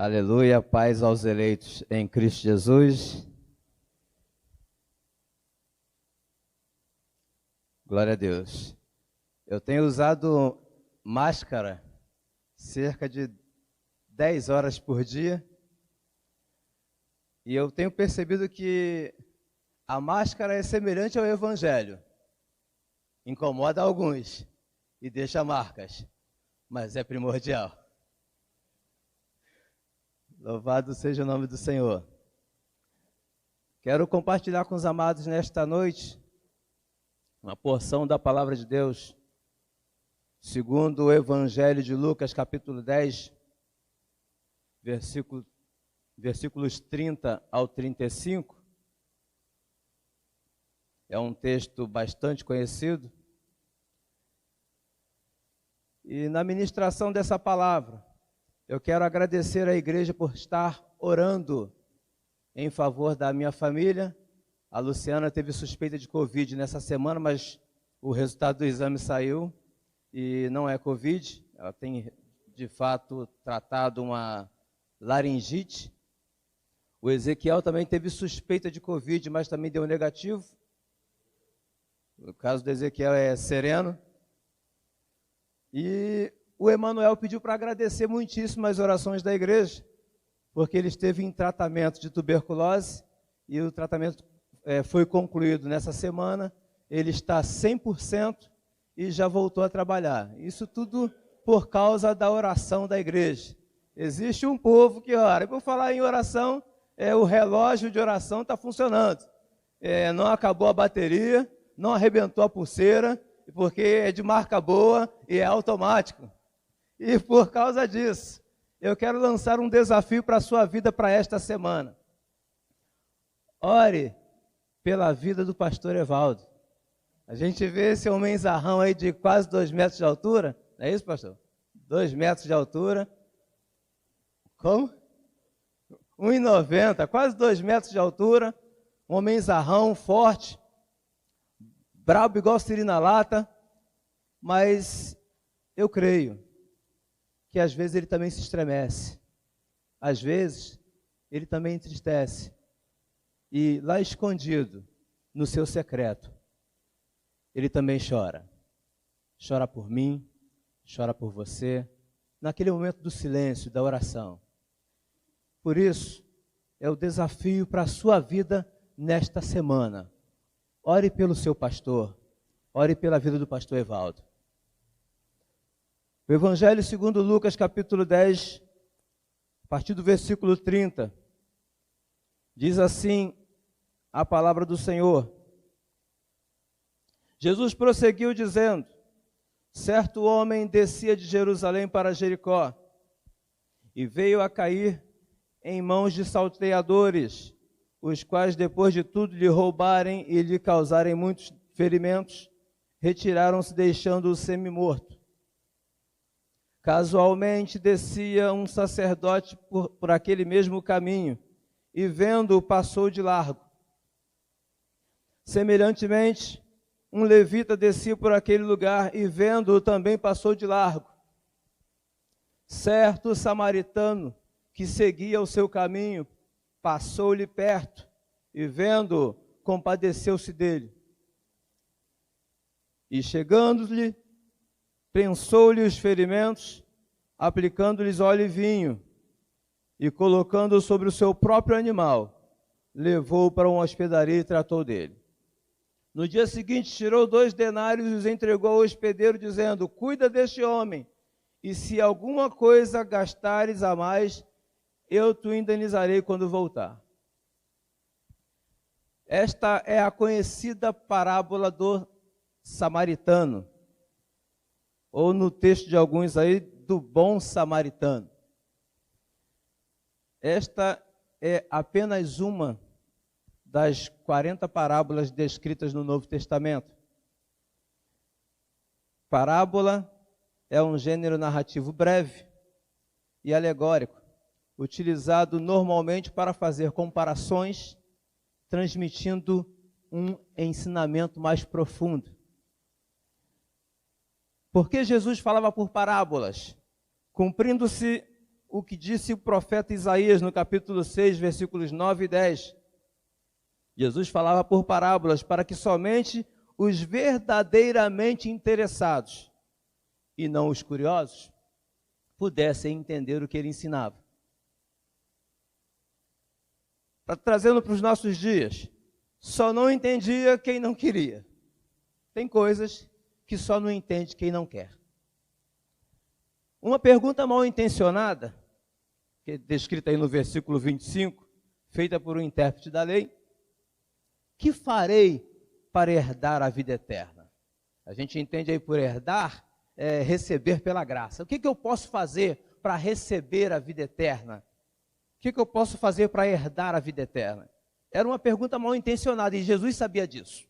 Aleluia, paz aos eleitos em Cristo Jesus. Glória a Deus. Eu tenho usado máscara cerca de 10 horas por dia e eu tenho percebido que a máscara é semelhante ao Evangelho. Incomoda alguns e deixa marcas, mas é primordial. Louvado seja o nome do Senhor. Quero compartilhar com os amados nesta noite uma porção da palavra de Deus, segundo o Evangelho de Lucas, capítulo 10, versículos 30 ao 35. É um texto bastante conhecido. E na ministração dessa palavra, eu quero agradecer à igreja por estar orando em favor da minha família. A Luciana teve suspeita de Covid nessa semana, mas o resultado do exame saiu e não é Covid. Ela tem, de fato, tratado uma laringite. O Ezequiel também teve suspeita de Covid, mas também deu negativo. O caso do Ezequiel é sereno. E o Emanuel pediu para agradecer muitíssimo as orações da igreja, porque ele esteve em tratamento de tuberculose e o tratamento foi concluído nessa semana. Ele está 100% e já voltou a trabalhar. Isso tudo por causa da oração da igreja. Existe um povo que ora. E por falar em oração, o relógio de oração está funcionando. Não acabou a bateria, não arrebentou a pulseira, porque é de marca boa e é automático. E por causa disso, eu quero lançar um desafio para a sua vida para esta semana. Ore pela vida do pastor Evaldo. A gente vê esse homenzarrão aí de quase 2 metros de altura. Não é isso, pastor? 2 metros de altura. Como? 1,90, quase 2 metros de altura. Um homenzarrão forte. Brabo igual siri na lata. Mas eu creio que às vezes ele também se estremece, às vezes ele também entristece, e lá escondido, no seu secreto, ele também chora. Chora por mim, chora por você, naquele momento do silêncio, da oração. Por isso, é o desafio para a sua vida nesta semana. Ore pelo seu pastor, ore pela vida do pastor Evaldo. O Evangelho segundo Lucas, capítulo 10, a partir do versículo 30, diz assim a palavra do Senhor. Jesus prosseguiu dizendo: certo homem descia de Jerusalém para Jericó e veio a cair em mãos de salteadores, os quais, depois de tudo lhe roubarem e lhe causarem muitos ferimentos, retiraram-se deixando-o semi-morto. Casualmente descia um sacerdote por aquele mesmo caminho e, vendo-o, passou de largo. Semelhantemente, um levita descia por aquele lugar e, vendo-o, também passou de largo. Certo samaritano que seguia o seu caminho passou-lhe perto e, vendo-o, compadeceu-se dele. E, chegando-lhe, prensou-lhe os ferimentos, aplicando-lhes óleo e vinho, e colocando-o sobre o seu próprio animal, levou-o para uma hospedaria e tratou dele. No dia seguinte, tirou 2 denários e os entregou ao hospedeiro, dizendo: cuida deste homem, e se alguma coisa gastares a mais, eu te indenizarei quando voltar. Esta é a conhecida parábola do samaritano, ou no texto de alguns aí, do bom samaritano. Esta é apenas uma das 40 parábolas descritas no Novo Testamento. Parábola é um gênero narrativo breve e alegórico, utilizado normalmente para fazer comparações, transmitindo um ensinamento mais profundo. Por que Jesus falava por parábolas? Cumprindo-se o que disse o profeta Isaías no capítulo 6, versículos 9 e 10. Jesus falava por parábolas para que somente os verdadeiramente interessados e não os curiosos pudessem entender o que ele ensinava. Trazendo para os nossos dias, só não entendia quem não queria. Tem coisas que só não entende quem não quer. Uma pergunta mal intencionada, que é descrita aí no versículo 25, feita por um intérprete da lei: que farei para herdar a vida eterna? A gente entende aí por herdar, receber pela graça. O que eu posso fazer para receber a vida eterna? O que eu posso fazer para herdar a vida eterna? Era uma pergunta mal intencionada e Jesus sabia disso.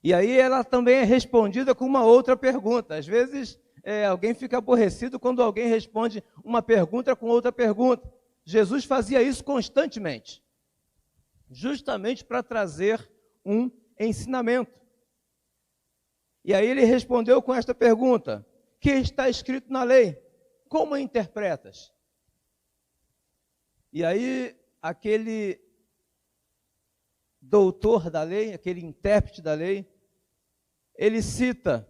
E aí ela também é respondida com uma outra pergunta. Às vezes alguém fica aborrecido quando alguém responde uma pergunta com outra pergunta. Jesus fazia isso constantemente, justamente para trazer um ensinamento. E aí ele respondeu com esta pergunta: que está escrito na lei? Como a interpretas? E aí aquele doutor da lei, aquele intérprete da lei, ele cita: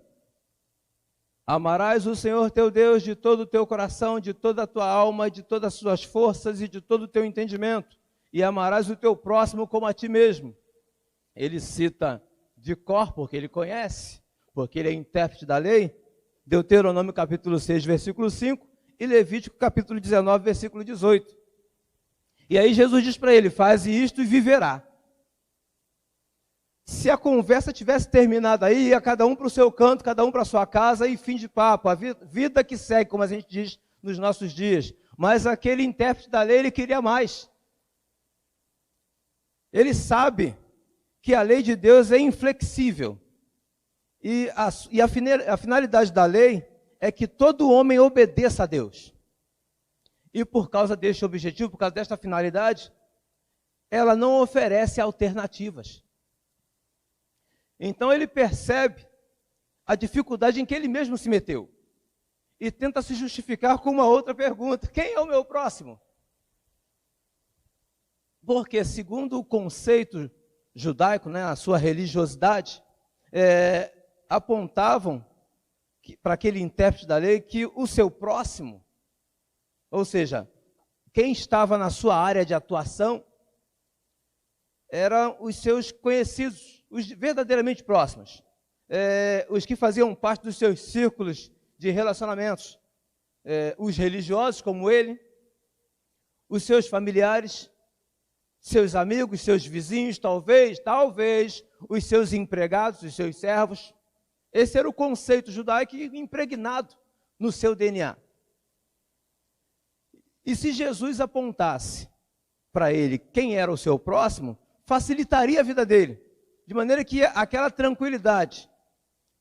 amarás o Senhor teu Deus de todo o teu coração, de toda a tua alma, de todas as suas forças e de todo o teu entendimento, e amarás o teu próximo como a ti mesmo. Ele cita de cor, porque ele conhece, porque ele é intérprete da lei, Deuteronômio capítulo 6, versículo 5, e Levítico capítulo 19, versículo 18. E aí Jesus diz para ele: faze isto e viverá. Se a conversa tivesse terminado aí, ia cada um para o seu canto, cada um para a sua casa e fim de papo. A vida que segue, como a gente diz nos nossos dias. Mas aquele intérprete da lei, ele queria mais. Ele sabe que a lei de Deus é inflexível. E a finalidade da lei é que todo homem obedeça a Deus. E por causa deste objetivo, por causa desta finalidade, ela não oferece alternativas. Então ele percebe a dificuldade em que ele mesmo se meteu e tenta se justificar com uma outra pergunta: quem é o meu próximo? Porque segundo o conceito judaico, a sua religiosidade, apontavam para aquele intérprete da lei que o seu próximo, ou seja, quem estava na sua área de atuação, eram os seus conhecidos, os verdadeiramente próximos, os que faziam parte dos seus círculos de relacionamentos, os religiosos como ele, os seus familiares, seus amigos, seus vizinhos, talvez, os seus empregados, os seus servos. Esse era o conceito judaico impregnado no seu DNA. E se Jesus apontasse para ele quem era o seu próximo, facilitaria a vida dele, de maneira que aquela tranquilidade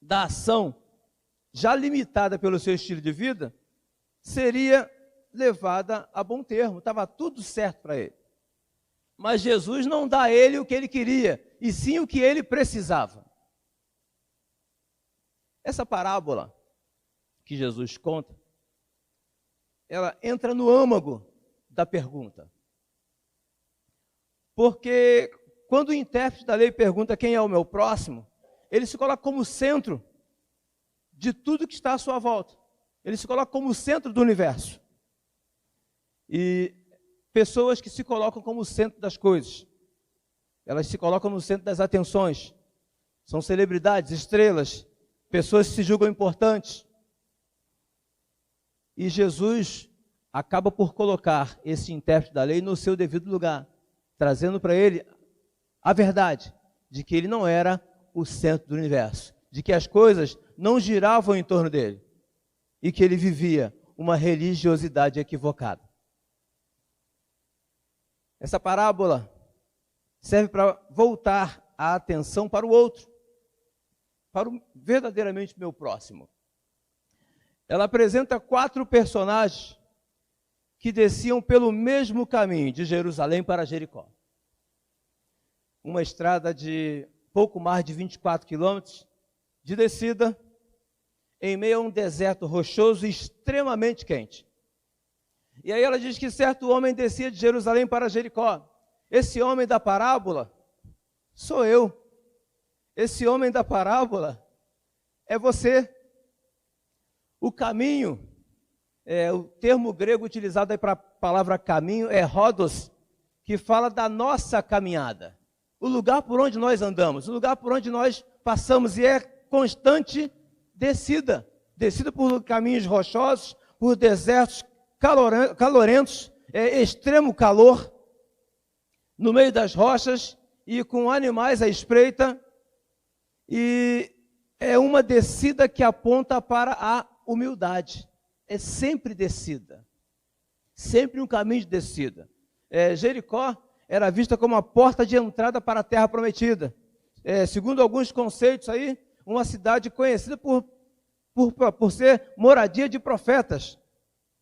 da ação, já limitada pelo seu estilo de vida, seria levada a bom termo, estava tudo certo para ele. Mas Jesus não dá a ele o que ele queria, e sim o que ele precisava. Essa parábola que Jesus conta, ela entra no âmago da pergunta. Porque quando o intérprete da lei pergunta quem é o meu próximo, ele se coloca como centro de tudo que está à sua volta. Ele se coloca como centro do universo. E pessoas que se colocam como centro das coisas, elas se colocam no centro das atenções. São celebridades, estrelas, pessoas que se julgam importantes. E Jesus acaba por colocar esse intérprete da lei no seu devido lugar, trazendo para ele a verdade de que ele não era o centro do universo, de que as coisas não giravam em torno dele e que ele vivia uma religiosidade equivocada. Essa parábola serve para voltar a atenção para o outro, para o verdadeiramente meu próximo. Ela apresenta 4 personagens que desciam pelo mesmo caminho de Jerusalém para Jericó. Uma estrada de pouco mais de 24 quilômetros de descida, em meio a um deserto rochoso e extremamente quente. E aí ela diz que certo homem descia de Jerusalém para Jericó. Esse homem da parábola sou eu. Esse homem da parábola é você. O caminho, o termo grego utilizado aí para a palavra caminho é rhodos, que fala da nossa caminhada. O lugar por onde nós andamos, o lugar por onde nós passamos, e é constante descida. Descida por caminhos rochosos, por desertos calorentos, extremo calor, no meio das rochas e com animais à espreita. E é uma descida que aponta para a humildade. É sempre descida. Sempre um caminho de descida. Jericó era vista como a porta de entrada para a terra prometida. Segundo alguns conceitos aí, uma cidade conhecida por ser moradia de profetas.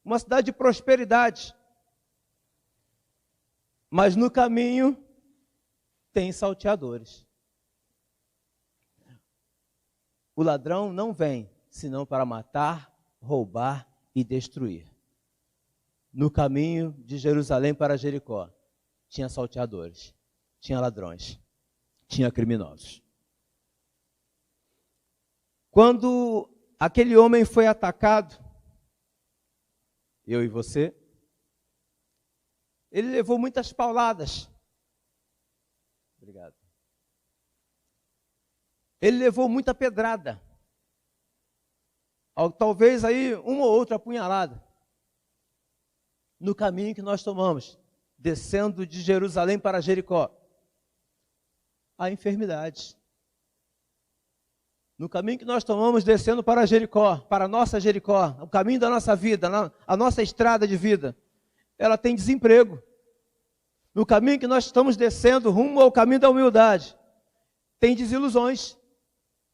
Uma cidade de prosperidade. Mas no caminho tem salteadores. O ladrão não vem senão para matar, roubar e destruir. No caminho de Jerusalém para Jericó, tinha salteadores, tinha ladrões, tinha criminosos. Quando aquele homem foi atacado, eu e você, ele levou muitas pauladas. Obrigado. Ele levou muita pedrada. Talvez aí uma ou outra apunhalada. No caminho que nós tomamos, descendo de Jerusalém para Jericó. Há enfermidades. No caminho que nós tomamos, descendo para Jericó, para a nossa Jericó, o caminho da nossa vida, a nossa estrada de vida, ela tem desemprego. No caminho que nós estamos descendo, rumo ao caminho da humildade, tem desilusões.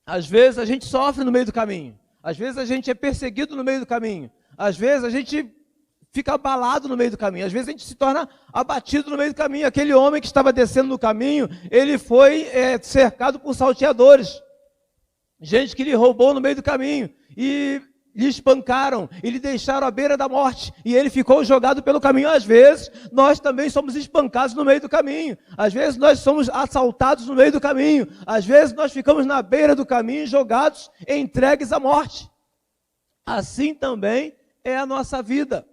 Às vezes a gente sofre no meio do caminho. Às vezes a gente é perseguido no meio do caminho. Às vezes a gente fica abalado no meio do caminho. Às vezes a gente se torna abatido no meio do caminho. Aquele homem que estava descendo no caminho, ele foi cercado por salteadores. Gente que lhe roubou no meio do caminho. E lhe espancaram, e lhe deixaram à beira da morte, e ele ficou jogado pelo caminho. Às vezes, nós também somos espancados no meio do caminho, às vezes nós somos assaltados no meio do caminho, às vezes nós ficamos na beira do caminho, jogados, entregues à morte. Assim também é a nossa vida.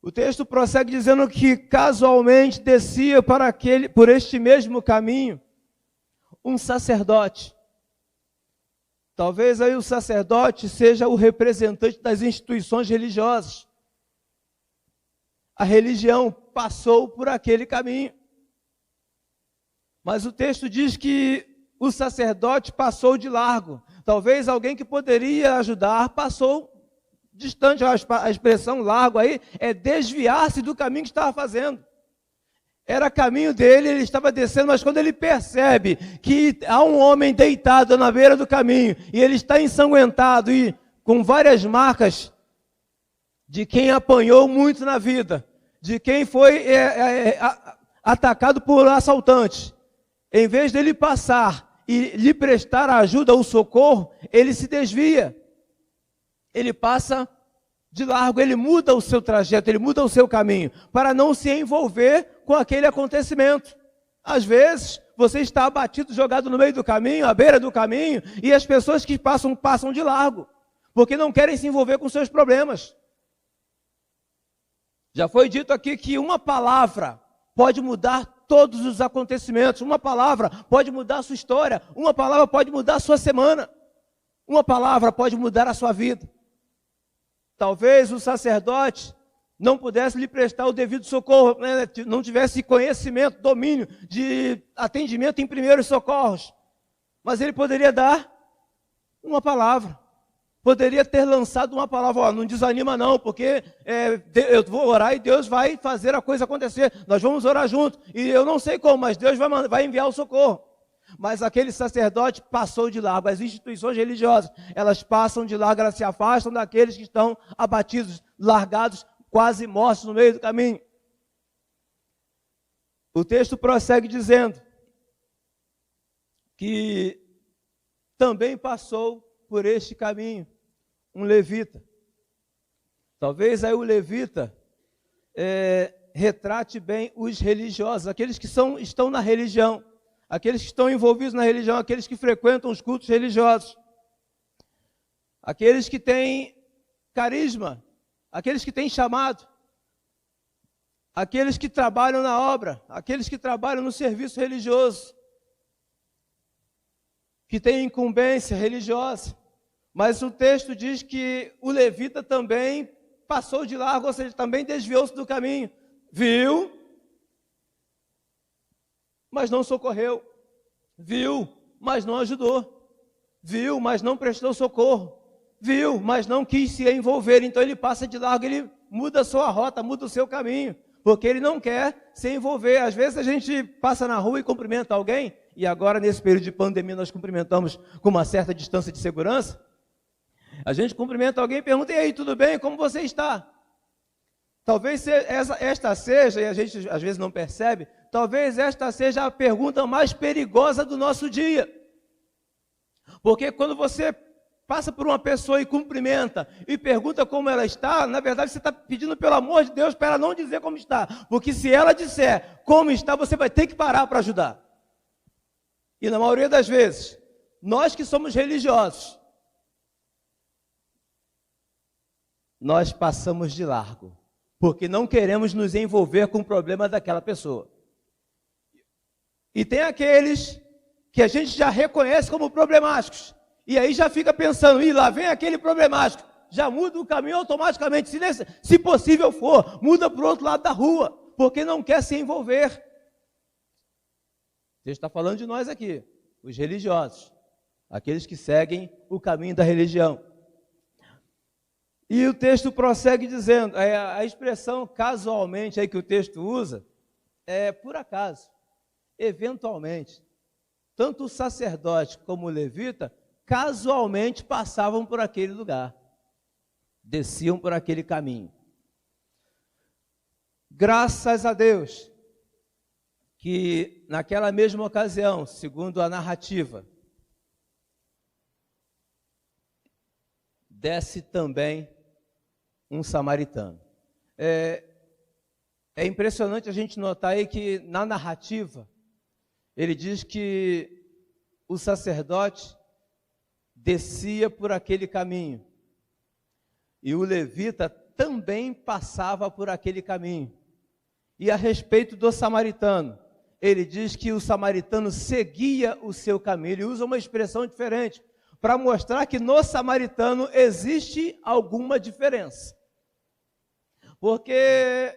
O texto prossegue dizendo que casualmente descia por este mesmo caminho um sacerdote. Talvez aí o sacerdote seja o representante das instituições religiosas. A religião passou por aquele caminho. Mas o texto diz que o sacerdote passou de largo. Talvez alguém que poderia ajudar passou distante. A expressão largo aí é desviar-se do caminho que estava fazendo. Era caminho dele, ele estava descendo, mas quando ele percebe que há um homem deitado na beira do caminho, e ele está ensanguentado e com várias marcas de quem apanhou muito na vida, de quem foi atacado por assaltantes, em vez dele passar e lhe prestar a ajuda ou socorro, ele se desvia, ele passa de largo, ele muda o seu trajeto, ele muda o seu caminho, para não se envolver com aquele acontecimento. Às vezes, você está abatido, jogado no meio do caminho, à beira do caminho, e as pessoas que passam de largo, porque não querem se envolver com seus problemas. Já foi dito aqui que uma palavra pode mudar todos os acontecimentos, uma palavra pode mudar a sua história, uma palavra pode mudar a sua semana, uma palavra pode mudar a sua vida. Talvez o sacerdote não pudesse lhe prestar o devido socorro, não tivesse conhecimento, domínio de atendimento em primeiros socorros. Mas ele poderia dar uma palavra. Poderia ter lançado uma palavra, não desanima não, porque eu vou orar e Deus vai fazer a coisa acontecer. Nós vamos orar juntos. E eu não sei como, mas Deus vai enviar o socorro. Mas aquele sacerdote passou de largo. As instituições religiosas, elas passam de largo, elas se afastam daqueles que estão abatidos, largados, quase mortos no meio do caminho. O texto prossegue dizendo que também passou por este caminho um levita. Talvez aí o levita retrate bem os religiosos, aqueles que estão na religião, aqueles que estão envolvidos na religião, aqueles que frequentam os cultos religiosos, aqueles que têm carisma, aqueles que têm chamado, aqueles que trabalham na obra, aqueles que trabalham no serviço religioso, que têm incumbência religiosa. Mas o texto diz que o levita também passou de largo, ou seja, também desviou-se do caminho. Viu, mas não socorreu. Viu, mas não ajudou. Viu, mas não prestou socorro. Viu, mas não quis se envolver. Então ele passa de largo, ele muda a sua rota, muda o seu caminho, porque ele não quer se envolver. Às vezes a gente passa na rua e cumprimenta alguém, e agora nesse período de pandemia nós cumprimentamos com uma certa distância de segurança. A gente cumprimenta alguém e pergunta: e aí, tudo bem? Como você está? Talvez esta seja, e a gente às vezes não percebe, talvez esta seja a pergunta mais perigosa do nosso dia. Porque quando você passa por uma pessoa e cumprimenta e pergunta como ela está, na verdade você está pedindo pelo amor de Deus para ela não dizer como está. Porque se ela disser como está, você vai ter que parar para ajudar. E na maioria das vezes, nós que somos religiosos, nós passamos de largo, porque não queremos nos envolver com o problema daquela pessoa. E tem aqueles que a gente já reconhece como problemáticos, e aí já fica pensando: lá vem aquele problemático, já muda o caminho automaticamente, se possível for, muda para o outro lado da rua, porque não quer se envolver. Você está falando de nós aqui, os religiosos, aqueles que seguem o caminho da religião. E o texto prossegue dizendo, a expressão casualmente aí que o texto usa, é por acaso, eventualmente. Tanto o sacerdote como o levita, casualmente passavam por aquele lugar, desciam por aquele caminho. Graças a Deus, que naquela mesma ocasião, segundo a narrativa, desce também um samaritano. É impressionante a gente notar aí que na narrativa, ele diz que o sacerdote descia por aquele caminho e o levita também passava por aquele caminho. E a respeito do samaritano, ele diz que o samaritano seguia o seu caminho. Ele usa uma expressão diferente para mostrar que no samaritano existe alguma diferença. Por que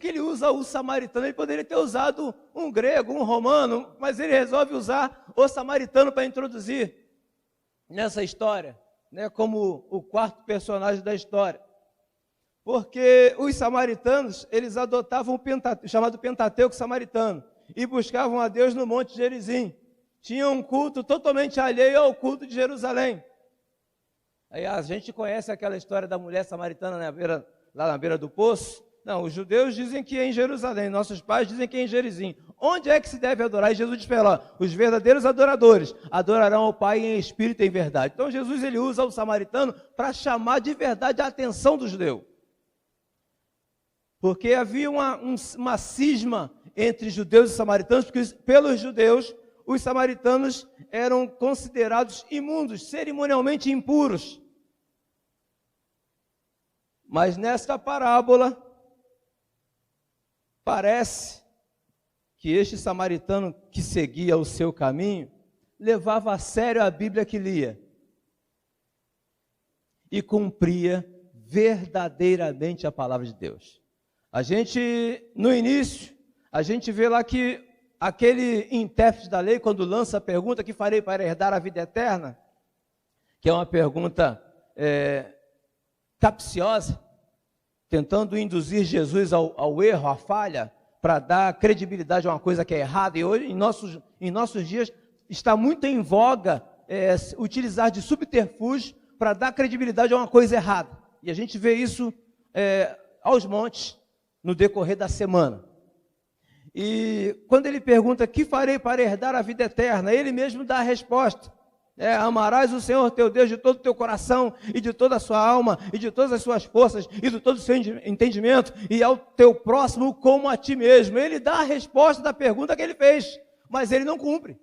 ele usa o samaritano? Ele poderia ter usado um grego, um romano, mas ele resolve usar o samaritano para introduzir nessa história, né, como o quarto personagem da história. Porque os samaritanos, eles adotavam o chamado Pentateuco samaritano e buscavam a Deus no Monte Gerizim. Tinham um culto totalmente alheio ao culto de Jerusalém. Aí a gente conhece aquela história da mulher samaritana lá na beira do poço. Não, os judeus dizem que é em Jerusalém, nossos pais dizem que é em Gerizim. Onde é que se deve adorar? E Jesus diz para ela: os verdadeiros adoradores adorarão ao Pai em espírito e em verdade. Então Jesus ele usa o samaritano para chamar de verdade a atenção do judeu. Porque havia uma cisma entre judeus e samaritanos, porque pelos judeus os samaritanos eram considerados imundos, cerimonialmente impuros. Mas nesta parábola, parece que este samaritano que seguia o seu caminho, levava a sério a Bíblia que lia e cumpria verdadeiramente a palavra de Deus. No início, a gente vê lá que aquele intérprete da lei, quando lança a pergunta: que farei para herdar a vida eterna? Que é uma pergunta capciosa, tentando induzir Jesus ao erro, à falha, para dar credibilidade a uma coisa que é errada. E hoje, em nossos dias, está muito em voga utilizar de subterfúgio para dar credibilidade a uma coisa errada. E a gente vê isso aos montes no decorrer da semana. E quando ele pergunta: que farei para herdar a vida eterna? Ele mesmo dá a resposta. Amarás o Senhor teu Deus de todo o teu coração, e de toda a sua alma, e de todas as suas forças, e de todo o seu entendimento, e ao teu próximo como a ti mesmo. Ele dá a resposta da pergunta que ele fez, mas ele não cumpre.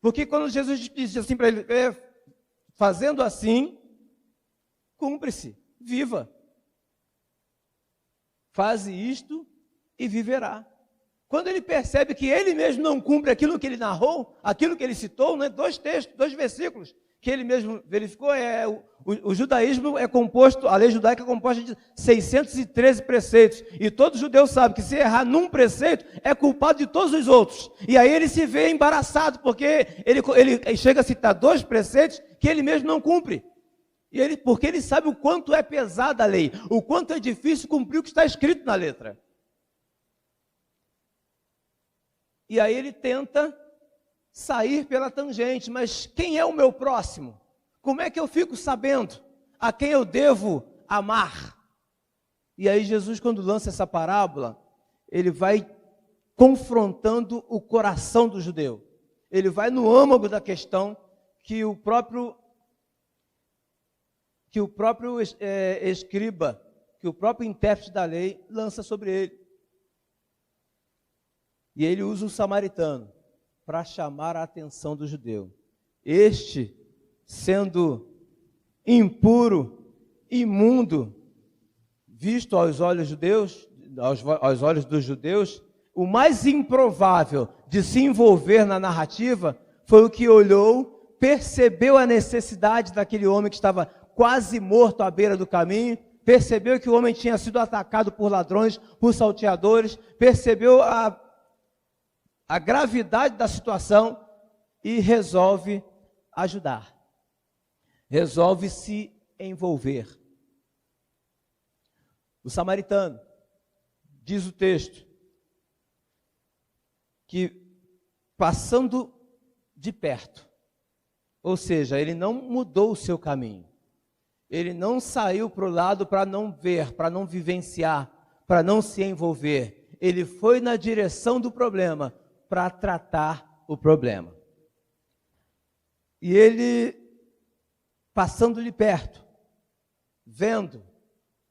Porque quando Jesus disse assim para ele, fazendo assim, cumpre-se, viva. Faze isto e viverá. Quando ele percebe que ele mesmo não cumpre aquilo que ele narrou, aquilo que ele citou, né, 2 textos, 2 versículos, que ele mesmo verificou, o judaísmo é composto, a lei judaica é composta de 613 preceitos, e todo judeu sabe que se errar num preceito, é culpado de todos os outros, e aí ele se vê embaraçado, porque ele chega a citar 2 preceitos que ele mesmo não cumpre, porque ele sabe o quanto é pesada a lei, o quanto é difícil cumprir o que está escrito na letra. E aí ele tenta sair pela tangente, mas quem é o meu próximo? Como é que eu fico sabendo a quem eu devo amar? E aí Jesus, quando lança essa parábola, ele vai confrontando o coração do judeu. Ele vai no âmago da questão que o próprio escriba, que o próprio intérprete da lei lança sobre ele. E ele usa o samaritano para chamar a atenção do judeu. Este, sendo impuro, imundo, visto aos olhos judeus, aos olhos dos judeus, o mais improvável de se envolver na narrativa foi o que olhou, percebeu a necessidade daquele homem que estava quase morto à beira do caminho, percebeu que o homem tinha sido atacado por ladrões, por salteadores, percebeu a gravidade da situação e resolve ajudar, resolve se envolver. O samaritano, diz o texto, que passando de perto, ou seja, ele não mudou o seu caminho, ele não saiu para o lado para não ver, para não vivenciar, para não se envolver, ele foi na direção do problema, para tratar o problema. E ele, passando-lhe perto, vendo,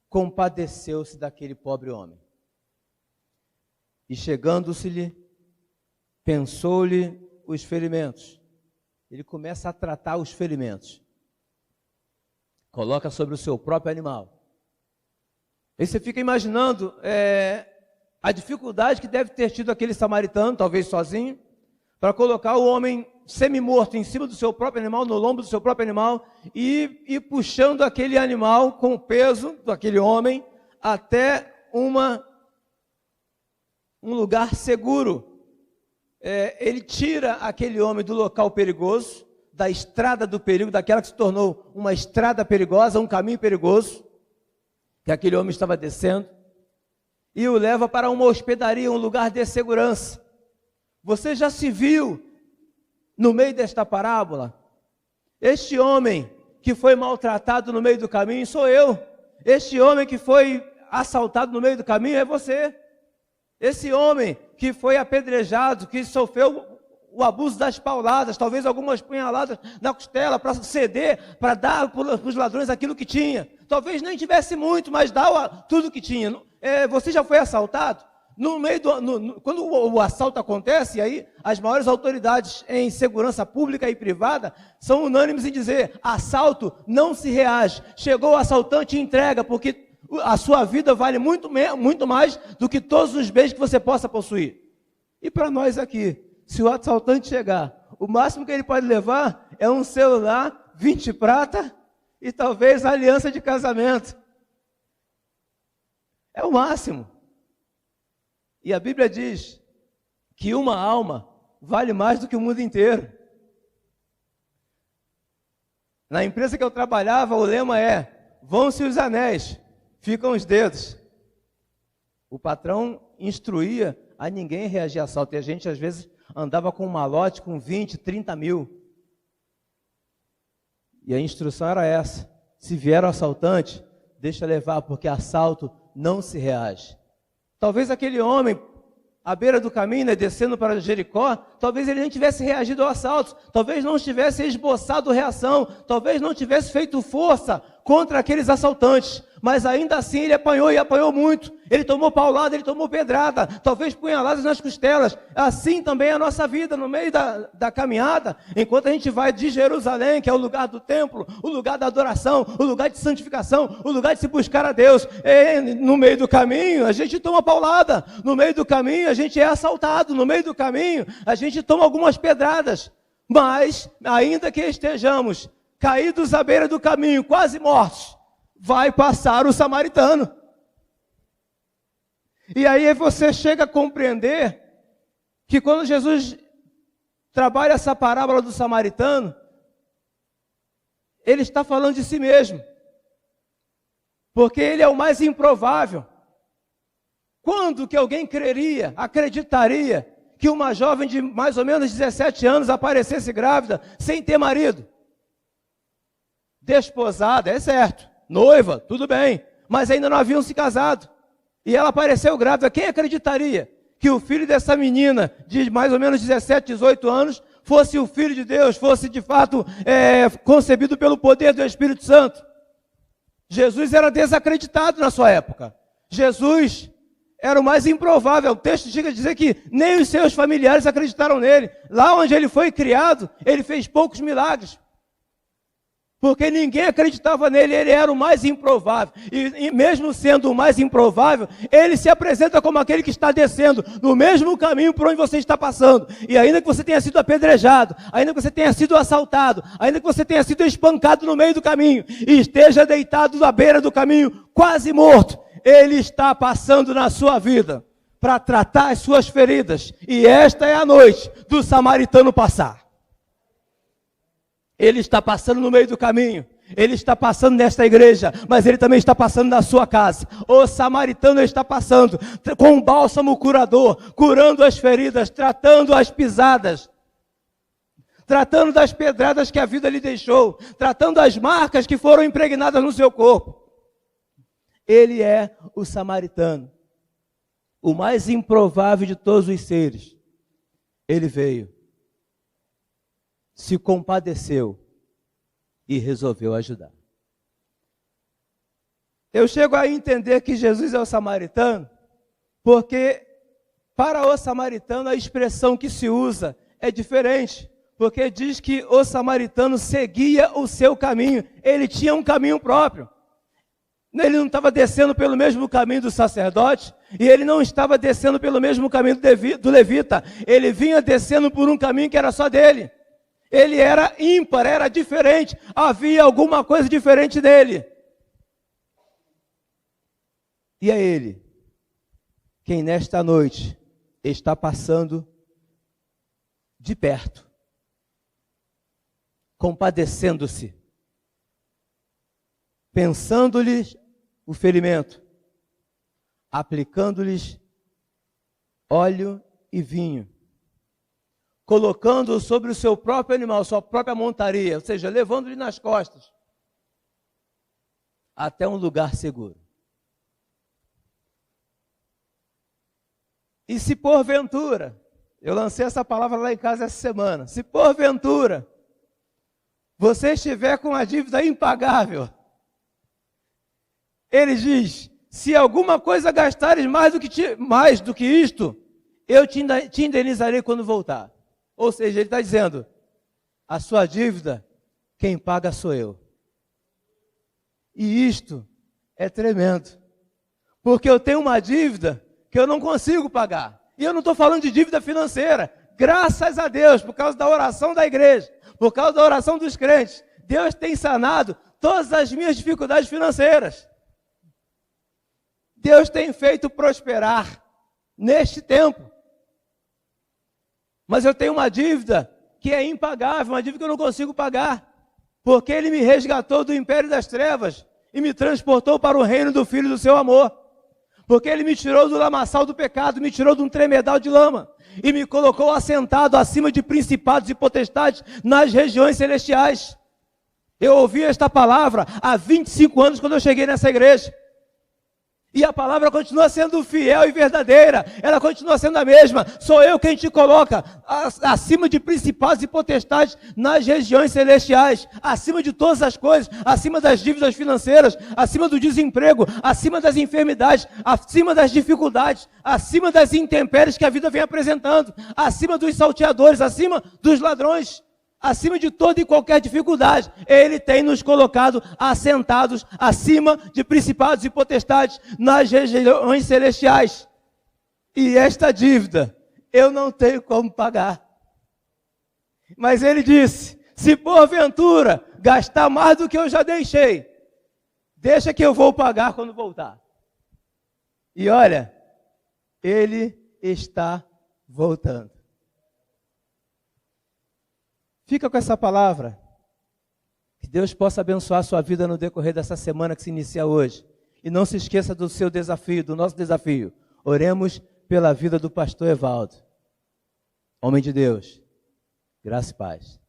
compadeceu-se daquele pobre homem. E chegando-se-lhe, pensou-lhe os ferimentos. Ele começa a tratar os ferimentos. Coloca sobre o seu próprio animal. Aí você fica imaginando a dificuldade que deve ter tido aquele samaritano, talvez sozinho, para colocar o homem semi-morto em cima do seu próprio animal, no lombo do seu próprio animal, e puxando aquele animal com o peso daquele homem até um lugar seguro. Ele tira aquele homem do local perigoso, da estrada do perigo, daquela que se tornou uma estrada perigosa, um caminho perigoso, que aquele homem estava descendo, e o leva para uma hospedaria, um lugar de segurança. Você já se viu no meio desta parábola? Este homem que foi maltratado no meio do caminho sou eu. Este homem que foi assaltado no meio do caminho é você. Esse homem que foi apedrejado, que sofreu o abuso das pauladas, talvez algumas punhaladas na costela, para ceder, para dar para os ladrões aquilo que tinha. Talvez nem tivesse muito, mas dá tudo que tinha. Você já foi assaltado? Quando o assalto acontece, aí as maiores autoridades em segurança pública e privada são unânimes em dizer: assalto não se reage. Chegou o assaltante e entrega, porque a sua vida vale muito mais do que todos os bens que você possa possuir. E para nós aqui, se o assaltante chegar, o máximo que ele pode levar é um celular, 20 prata e talvez a aliança de casamento. É o máximo. E a Bíblia diz que uma alma vale mais do que o mundo inteiro. Na empresa que eu trabalhava, o lema é: vão-se os anéis, ficam os dedos. O patrão instruía a ninguém reagir a assalto. E a gente, às vezes, andava com um malote com 20, 30 mil. E a instrução era essa: se vier o assaltante, deixa levar, porque assalto não se reage. Talvez aquele homem à beira do caminho, né, descendo para Jericó, talvez ele nem tivesse reagido ao assalto, talvez não tivesse esboçado reação, talvez não tivesse feito força contra aqueles assaltantes, mas ainda assim ele apanhou e apanhou muito, ele tomou paulada, ele tomou pedrada, talvez punhaladas nas costelas. Assim também é a nossa vida, no meio da caminhada, enquanto a gente vai de Jerusalém, que é o lugar do templo, o lugar da adoração, o lugar de santificação, o lugar de se buscar a Deus, no meio do caminho a gente toma paulada, no meio do caminho a gente é assaltado, no meio do caminho a gente toma algumas pedradas, mas ainda que estejamos caídos à beira do caminho, quase mortos, vai passar o samaritano. E aí você chega a compreender que quando Jesus trabalha essa parábola do samaritano, ele está falando de si mesmo, porque ele é o mais improvável. Quando que alguém acreditaria que uma jovem de mais ou menos 17 anos aparecesse grávida sem ter marido? Desposada, é certo, noiva, tudo bem, mas ainda não haviam se casado, e ela apareceu grávida. Quem acreditaria que o filho dessa menina, de mais ou menos 17, 18 anos, fosse o Filho de Deus, fosse de fato concebido pelo poder do Espírito Santo? Jesus era desacreditado na sua época, Jesus era o mais improvável. O texto chega a dizer que nem os seus familiares acreditaram nele. Lá onde ele foi criado, ele fez poucos milagres, porque ninguém acreditava nele, ele era o mais improvável. E mesmo sendo o mais improvável, ele se apresenta como aquele que está descendo no mesmo caminho por onde você está passando. E ainda que você tenha sido apedrejado, ainda que você tenha sido assaltado, ainda que você tenha sido espancado no meio do caminho, e esteja deitado à beira do caminho, quase morto, ele está passando na sua vida para tratar as suas feridas. E esta é a noite do samaritano passar. Ele está passando no meio do caminho, ele está passando nesta igreja, mas ele também está passando na sua casa. O samaritano está passando com um bálsamo curador, curando as feridas, tratando as pisadas, tratando das pedradas que a vida lhe deixou, tratando as marcas que foram impregnadas no seu corpo. Ele é o samaritano, o mais improvável de todos os seres. Ele veio, se compadeceu e resolveu ajudar. Eu chego a entender que Jesus é o samaritano, porque para o samaritano a expressão que se usa é diferente, porque diz que o samaritano seguia o seu caminho, ele tinha um caminho próprio. Ele não estava descendo pelo mesmo caminho do sacerdote, e ele não estava descendo pelo mesmo caminho do levita, ele vinha descendo por um caminho que era só dele. Ele era ímpar, era diferente, havia alguma coisa diferente nele. E é ele quem nesta noite está passando de perto, compadecendo-se, pensando-lhes o ferimento, aplicando-lhes óleo e vinho, colocando-o sobre o seu próprio animal, sua própria montaria, ou seja, levando-lhe nas costas, até um lugar seguro. E se porventura, eu lancei essa palavra lá em casa essa semana, se porventura você estiver com uma dívida impagável, ele diz: se alguma coisa gastares mais do que isto, eu te indenizarei quando voltar. Ou seja, ele está dizendo: a sua dívida, quem paga sou eu. E isto é tremendo, porque eu tenho uma dívida que eu não consigo pagar. E eu não estou falando de dívida financeira. Graças a Deus, por causa da oração da igreja, por causa da oração dos crentes, Deus tem sanado todas as minhas dificuldades financeiras. Deus tem feito prosperar neste tempo. Mas eu tenho uma dívida que é impagável, uma dívida que eu não consigo pagar, porque Ele me resgatou do império das trevas e me transportou para o reino do Filho do seu amor. Porque Ele me tirou do lamaçal do pecado, me tirou de um tremedal de lama e me colocou assentado acima de principados e potestades nas regiões celestiais. Eu ouvi esta palavra há 25 anos quando eu cheguei nessa igreja. E a palavra continua sendo fiel e verdadeira. Ela continua sendo a mesma. Sou eu quem te coloca acima de principados e potestades nas regiões celestiais. Acima de todas as coisas. Acima das dívidas financeiras. Acima do desemprego. Acima das enfermidades. Acima das dificuldades. Acima das intempéries que a vida vem apresentando. Acima dos salteadores. Acima dos ladrões. Acima de toda e qualquer dificuldade, Ele tem nos colocado assentados acima de principados e potestades nas regiões celestiais. E esta dívida eu não tenho como pagar. Mas Ele disse, se porventura gastar mais do que eu já deixei, deixa que eu vou pagar quando voltar. E olha, Ele está voltando. Fica com essa palavra. Que Deus possa abençoar a sua vida no decorrer dessa semana que se inicia hoje. E não se esqueça do seu desafio, do nosso desafio. Oremos pela vida do pastor Evaldo. Homem de Deus. Graça e paz.